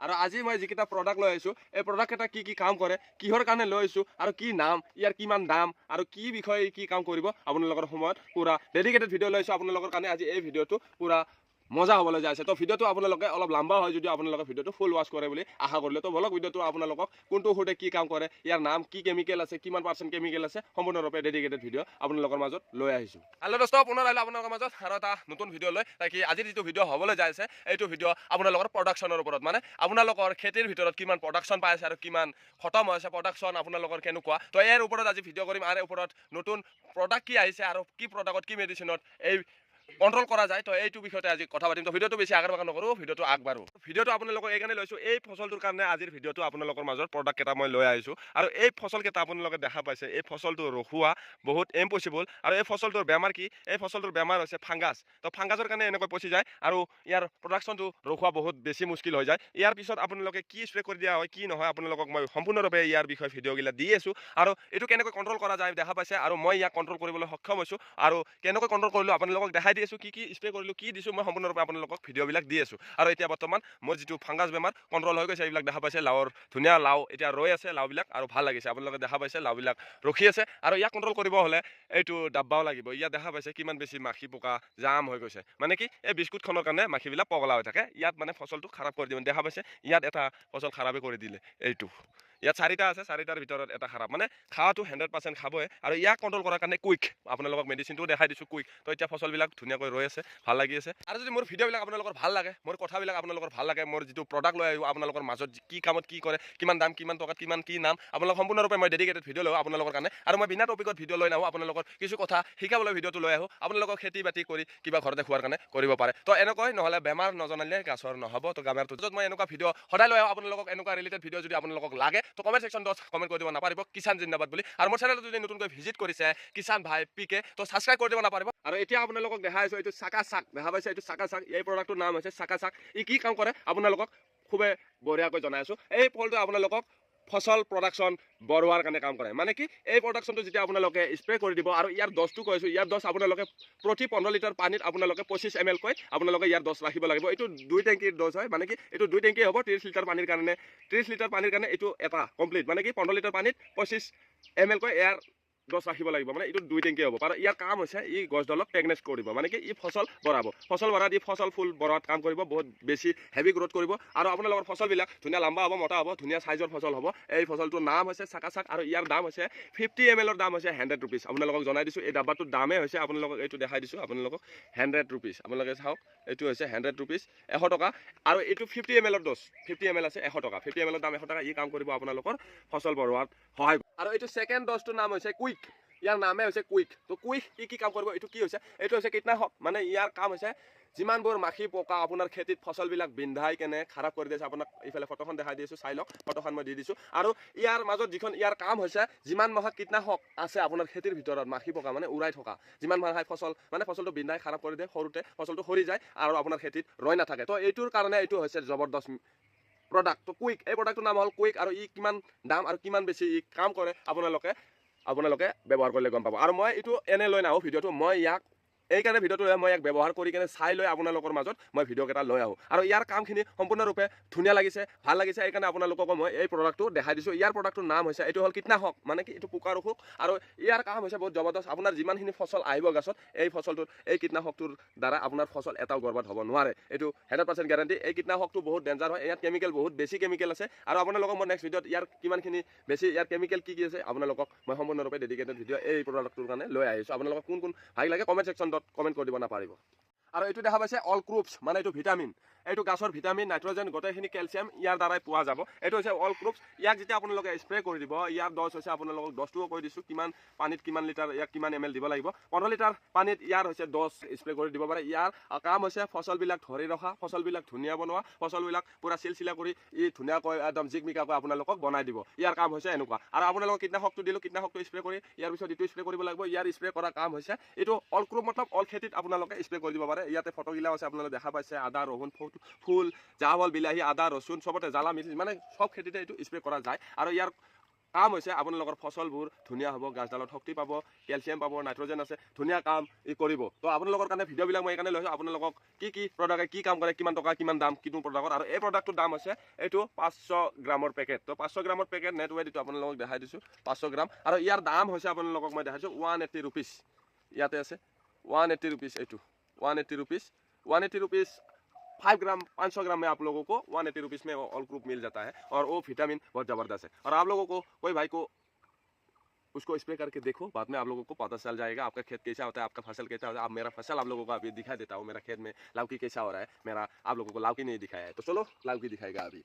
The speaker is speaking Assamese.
আৰু আজি মই যিকেইটা প্ৰডাক্ট লৈ আহিছোঁ এই প্ৰডাক্টকেইটা কি কাম কৰে, কিহৰ কাৰণে লৈ আহিছোঁ আৰু কি নাম, ইয়াৰ কিমান দাম আৰু কি বিষয়ে কি কাম কৰিব আপোনালোকৰ সময়ত পুৰা ডেডিকেটেড ভিডিঅ' লৈ আহিছোঁ আপোনালোকৰ কাৰণে। আজি এই ভিডিঅ'টো পুৰা মজা হ'বলৈ যাই আছে। তো ভিডিঅ'টো আপোনালোকে অলপ লম্বা হয় যদিও আপোনালোকে ভিডিঅ'টো ফুল ৱাচ কৰে বুলি আশা কৰিলে। তো বলক ভিডিঅ'টো আপোনালোকক কোনটো ঔষধে কি কাম কৰে, ইয়াৰ নাম কি কেমিকেল আছে, কিমান পাৰ্চেণ্ট কেমিকেল আছে, সম্পূৰ্ণৰূপে ডেডিকেটেড ভিডিঅ' আপোনালোকৰ মাজত লৈ আহিছোঁ। হেল্ল' দোস্ত, পুনৰ আহিলোঁ আপোনালোকৰ মাজত আৰু এটা নতুন ভিডিঅ' লৈ। তাকে আজি যিটো ভিডিঅ' হ'বলৈ যাই আছে এইটো ভিডিঅ' আপোনালোকৰ প্ৰডাকশ্যনৰ ওপৰত, মানে আপোনালোকৰ খেতিৰ ভিতৰত কিমান প্ৰডাকশ্যন পাই আছে আৰু কিমান খতম হৈছে প্ৰডাকশ্যন আপোনালোকৰ কেনেকুৱা। তো ইয়াৰ ওপৰত আজি ভিডিঅ' কৰিম আৰু ওপৰত নতুন প্ৰডাক্ট কি আহিছে আৰু কি প্ৰডাক্টত কি মেডিচিনত এই কন্ট্ৰল কৰা যায়। তো এইটো বিষয়তে আজি কথা পাতিম। তো ভিডিঅ'টো বেছি আগবাঢ়া নকৰোঁ, ভিডিঅ'টো আগবাঢ়ো। ভিডিঅ'টো আপোনালোকক এইকাৰণে লৈছোঁ, এই ফচলটোৰ কাৰণে আজিৰ ভিডিঅ'টো আপোনালোকৰ মাজত প্ৰডাক্ট কেইটা মই লৈ আহিছোঁ। আৰু এই ফচলকেইটা আপোনালোকে দেখা পাইছে, এই ফচলটো ৰখোৱা বহুত ইম্পচিবল। আৰু এই ফচলটোৰ বেমাৰ কি, এই ফচলটোৰ বেমাৰ হৈছে ফাংগাছ। তো ফাংগাছৰ কাৰণে এনেকৈ পচি যায় আৰু ইয়াৰ প্ৰডাকশ্যনটো ৰখোৱা বহুত বেছি মুস্কিল হৈ যায়। ইয়াৰ পিছত আপোনালোকে কি স্প্ৰে কৰি দিয়া হয় কি নহয় আপোনালোকক মই সম্পূৰ্ণৰূপে ইয়াৰ বিষয়ে ভিডিঅ'গিলা দি আছোঁ। আৰু এইটো কেনেকৈ কণ্ট্ৰল কৰা যায় দেখা পাইছে, আৰু মই ইয়াক কণ্ট্ৰল কৰিবলৈ সক্ষম হৈছোঁ। আৰু কেনেকৈ কণ্ট্ৰল কৰিলোঁ আপোনালোকক দেখাই দি আছোঁ, কি স্প্ৰে কৰিলোঁ, কি দিছোঁ, মই সম্পূৰ্ণৰূপে আপোনালোকক ভিডিঅ'বিলাক দি আছোঁ। আৰু এতিয়া বৰ্তমান মোৰ যিটো ফাংগাছ বেমাৰ কণ্ট্ৰল হৈ গৈছে, এইবিলাক দেখা পাইছে লাওৰ ধুনীয়া লাও এতিয়া ৰৈ আছে, লাওবিলাক আৰু ভাল লাগিছে। আপোনালোকে দেখা পাইছে লাওবিলাক ৰখি আছে। আৰু ইয়াক কণ্ট্ৰল কৰিব হ'লে এইটো ডাব্বাও লাগিব। ইয়াত দেখা পাইছে কিমান বেছি মাখি পোকা জাম হৈ গৈছে, মানে কি এই বিস্কুটখনৰ কাৰণে মাখিবিলাক পগলা হৈ থাকে। ইয়াত মানে ফচলটো খাৰাপ কৰি দিব। দেখা পাইছে ইয়াত এটা ফচল খাৰাপে কৰি দিলে। এইটো ইয়াত চাৰিটা আছে, চাৰিটাৰ ভিতৰত এটা খাৰাপ, মানে খাৱাটো 100% খাবই। আৰু ইয়াক কণ্ট্ৰল কৰাৰ কাৰণে কুইক আপোনালোকক মেডিচিনটোও দেখাই দিছোঁ, কুইক। তো এতিয়া ফচলবিলাক ধুনীয়াকৈ ৰৈ আছে, ভাল লাগি আছে। আৰু যদি মোৰ ভিডিঅ'বিলাক আপোনালোকৰ ভাল লাগে, মোৰ কথাবিলাক আপোনালোকৰ ভাল লাগে, মোৰ যিটো প্ৰডাক্ট লৈ আহিব আপোনালোকৰ মাজত কি কামত কি কৰে, কিমান দাম, কিমান টকাত কিমান কি নাম, আপোনালোক সম্পূৰ্ণৰূপে মই ডেডিকেটেড ভিডিঅ' লওঁ আপোনালোকৰ কাৰণে। আৰু মই বিনা টপিকত ভিডিঅ' লৈ নাহোঁ, আপোনালোকৰ কিছু কথা শিকাবলৈ ভিডিঅ'টো লৈ আহোঁ। আপোনালোকক খেতি বাতি কৰি কিবা ঘৰতে খোৱাৰ কাৰণে কৰিব পাৰে। তো এনেকৈ নহ'লে বেমাৰ নজনালে গাছৰ নহ'ব। তো বেমাৰটো য'ত মই এনেকুৱা ভিডিঅ' সদায় লৈ আহোঁ আপোনালোকক, এনেকুৱা ৰিলেটেড ভিডিঅ' যদি আপোনালোকক লাগে তো কমেণ্ট ছেকশ্যনত কমেণ্ট কৰি দিব নাপাৰিব কিষাণ জিন্দাবাদ বুলি। আৰু মোৰ চেনেলটো যদি নতুনকৈ ভিজিট কৰিছে কিষাণ ভাই পিকে, তো ছাবস্ক্ৰাইব কৰি দিব নাপাৰিব। আৰু এতিয়া আপোনালোকক দেখাই আছোঁ এইটো চাকা চাক, দেখা পাইছে এইটো চাকা চাক। এই প্ৰডাক্টটোৰ নাম হৈছে চাকা চাক। ই কি কাম কৰে আপোনালোকক খুবেই বঢ়িয়াকৈ জনাই আছোঁ। এই ফলটো আপোনালোকক ফচল প্ৰডাকশ্যন বঢ়োৱাৰ কাৰণে কাম কৰে, মানে কি এই প্ৰডাকশ্যনটো যেতিয়া আপোনালোকে স্প্ৰে কৰি দিব। আৰু ইয়াৰ ড'জটো কৈছোঁ, ইয়াৰ ড'জ আপোনালোকে প্ৰতি 15 লিটাৰ পানীত আপোনালোকে 25 ml কৈ আপোনালোকে ইয়াৰ ড'জ ৰাখিব লাগিব। এইটো 2 টেংকিৰ ড'জ হয়, মানে কি এইটো 2 টেংকি হ'ব 30 লিটাৰ পানীৰ কাৰণে। 30 লিটাৰ পানীৰ কাৰণে এইটো এটা কমপ্লিট, মানে কি 15 লিটাৰ পানীত 25 ml কৈ ইয়াৰ ড'জ ৰাখিব লাগিব। মানে এইটো 2 টেংকি হ'ব। আৰু ইয়াৰ কাম হৈছে ই গছডালক প্ৰেগনেট কৰিব, মানে কি ই ফচল বঢ়াব। ফচল বঢ়াত ই ফচল ফুল বঢ়াত কাম কৰিব, বহুত বেছি হেভি গ্ৰোথ কৰিব। আৰু আপোনালোকৰ ফচলবিলাক ধুনীয়া লম্বা হ'ব, মোটা হ'ব, ধুনীয়া চাইজৰ ফচল হ'ব। এই ফচলটোৰ নাম হৈছে চাকা চাক। আৰু ইয়াৰ দাম হৈছে 50 ml দাম হৈছে 100 rupees। আপোনালোকক জনাই দিছোঁ এই ডাব্বাটোৰ দামেই হৈছে, আপোনালোকক এইটো দেখাই দিছোঁ আপোনালোকক 100 rupees। আপোনালোকে চাওক এইটো হৈছে 100 rupees, 100 টকা। আৰু এইটো 50 ml ড'জ, 50 ml আছে 100 টকা। 50 ml দাম 100 টকা। ই কাম কৰিব আপোনালোকৰ ফচল বঢ়োৱাত সহায়। আৰু এইটো ছেকেণ্ড ড'জটোৰ নাম হৈছে কুইক। ইয়াৰ নামে হৈছে কুইক। তো কুইক কি কাম কৰিব, এইটো কি হৈছে, এইটো হৈছে কীটনাশক। মানে ইয়াৰ কাম হৈছে যিমানবোৰ মাখি পোকা আপোনাৰ খেতিত ফচলবিলাক বিন্ধাই কেনে খাৰাপ কৰি দিছে। আপোনাক এইফালে ফটোখন দেখাই দি আছোঁ, চাই লওক, ফটোখন মই দি দিছোঁ। আৰু ইয়াৰ মাজত যিখন ইয়াৰ কাম হৈছে যিমান মহা কীটনাশক আছে আপোনাৰ খেতিৰ ভিতৰত মাখি পোকা মানে উৰাই থকা, যিমান মাখাই ফচল মানে ফচলটো বিন্ধাই খাৰাপ কৰি দিয়ে, সৰুতে ফচলটো সৰি যায় আৰু আপোনাৰ খেতিত ৰৈ নাথাকে। তো এইটোৰ কাৰণে এইটো হৈছে জবৰদস্ত প্ৰডাক্ট। তো কুইক, এই প্ৰডাক্টটোৰ নাম হ'ল কুইক। আৰু ই কিমান দাম আৰু কিমান বেছি ই কাম কৰে আপোনালোকে ব্যৱহাৰ কৰিলে গম পাব। আৰু মই এইটো এনে লৈ নাহোঁ ভিডিঅ'টো, মই ইয়াক এইকাৰণে ভিডিঅ'টো মই ইয়াক ব্যৱহাৰ কৰি কেনে চাই লৈ আপোনালোকৰ মাজত মই ভিডিঅ'কেইটা লৈ আহোঁ। আৰু ইয়াৰ কামখিনি সম্পূৰ্ণৰূপে ধুনীয়া লাগিছে, ভাল লাগিছে, এইকাৰণে আপোনালোকক মই এই প্ৰডাক্টটো দেখাই দিছোঁ। ইয়াৰ প্ৰডাক্টটোৰ নাম হৈছে, এইটো হ'ল কীটনাশক, মানে কি এইটো পোকাৰ ঔষধ। আৰু ইয়াৰ কাম হৈছে বহুত জবৰদস্ত। আপোনাৰ যিমানখিনি ফচল আহিব গাছত এই ফচলটোৰ এই কীটনাশকটোৰ দ্বাৰা আপোনাৰ ফচল এটাও বৰবাদ হ'ব নোৱাৰে। এইটো 100% গেৰাণ্টি। এই কীটনাশকটো বহুত ডেঞ্জাৰ হয়, ইয়াত কেমিকেল বহুত বেছি কেমিকেল আছে। আৰু আপোনালোকক মই নেক্সট ভিডিঅ'ত ইয়াৰ কিমানখিনি বেছি ইয়াৰ কেমিকেল কি আছে আপোনালোকক মই সম্পূৰ্ণৰূপে ডেডিকেটেড ভিডিঅ' এই প্ৰডাক্টটোৰ কাৰণে লৈ আহিছোঁ। আপোনালোকক কোন ভাল লাগে কমেণ্ট ছেকশ্যনত কমেণ্ট কৰি দিব নাপাৰিব। আৰু এইটো দেখা পাইছে অল ক্ৰুপছ, মানে এইটো ভিটামিন, এইটো গাছৰ ভিটামিন নাইট্ৰজেন গোটেইখিনি কেলছিয়াম ইয়াৰ দ্বাৰাই পোৱা যাব। এইটো হৈছে অল ক্ৰুপছ। ইয়াক যেতিয়া আপোনালোকে স্প্ৰে কৰি দিব, ইয়াৰ ড'জ হৈছে আপোনালোকক ড'জটোও কৈ দিছোঁ, কিমান পানীত কিমান লিটাৰ, ইয়াক কিমান ml দিব লাগিব। 15 লিটাৰ পানীত ইয়াৰ হৈছে ড'জ স্প্ৰে কৰি দিব পাৰে। ইয়াৰ কাম হৈছে ফচলবিলাক ধৰি ৰখা, ফচলবিলাক ধুনীয়া বনোৱা, ফচলবিলাক পূৰা চিলচিলা কৰি ই ধুনীয়াকৈ একদম জিকমিকাকৈ আপোনালোকক বনাই দিব। ইয়াৰ কাম হৈছে এনেকুৱা। আৰু আপোনালোকক কীটনাশকটো দিলোঁ, কীটনাশকটো স্প্ৰে কৰি ইয়াৰ পিছত ইটো স্প্ৰে কৰিব লাগিব। ইয়াৰ স্প্ৰে কৰা কাম হৈছে এইটো অল ক্ৰুপ, মতলব অল খেতিত আপোনালোকে স্প্ৰে কৰি দিব পাৰে। ইয়াতে ফটোগিলাও আছে আপোনালোকে দেখা পাইছে, আদা ৰহুন ফুল জাহাবল বিলাহী আদা ৰচুন চবতে জ্বালা মিৰ্চি, মানে সব খেতিতে এইটো স্প্ৰে কৰা যায়। আৰু ইয়াৰ কাম হৈছে আপোনালোকৰ ফচলবোৰ ধুনীয়া হ'ব, গাছডালত শক্তি পাব, কেলছিয়াম পাব, নাইট্ৰজেন আছে, ধুনীয়া কাম ই কৰিব। তো আপোনালোকৰ কাৰণে ভিডিঅ'বিলাক মই এইকাৰণে লৈছোঁ, আপোনালোকক কি প্ৰডাক্টে কি কাম কৰে, কিমান টকা কিমান দাম কিটো প্ৰডাক্টৰ। আৰু এই প্ৰডাক্টটোৰ দাম হৈছে এইটো 500 গ্ৰামৰ পেকেট। তো 500 গ্ৰামৰ পেকেট নেট ৱেট এইটো আপোনালোকক দেখাই দিছোঁ 500 গ্ৰাম। আৰু ইয়াৰ দাম হৈছে আপোনালোকক মই দেখাইছোঁ 180 ৰুপিজ। ইয়াতে আছে 180 रुपीज़ एटू 180 रुपीज़ 180 रुपीज़ 5 ग्राम 500 ग्राम में आप लोगों को 180 रुपीज़ में ऑल ग्रुप मिल जाता है। और वो विटामिन बहुत ज़बरदस्त है। और आप लोगों को कोई भाई को उसको स्प्रे करके देखो, बाद में आप लोगों को पता चल जाएगा आपका खेत कैसा होता है, आपका फसल कैसा होता है। अब मेरा फसल आप लोगों को अभी दिखा देता हूँ, मेरा खेत में लौकी कैसा हो रहा है। मेरा आप लोगों को लौकी नहीं दिखाया है, तो चलो लौकी दिखाएगा अभी।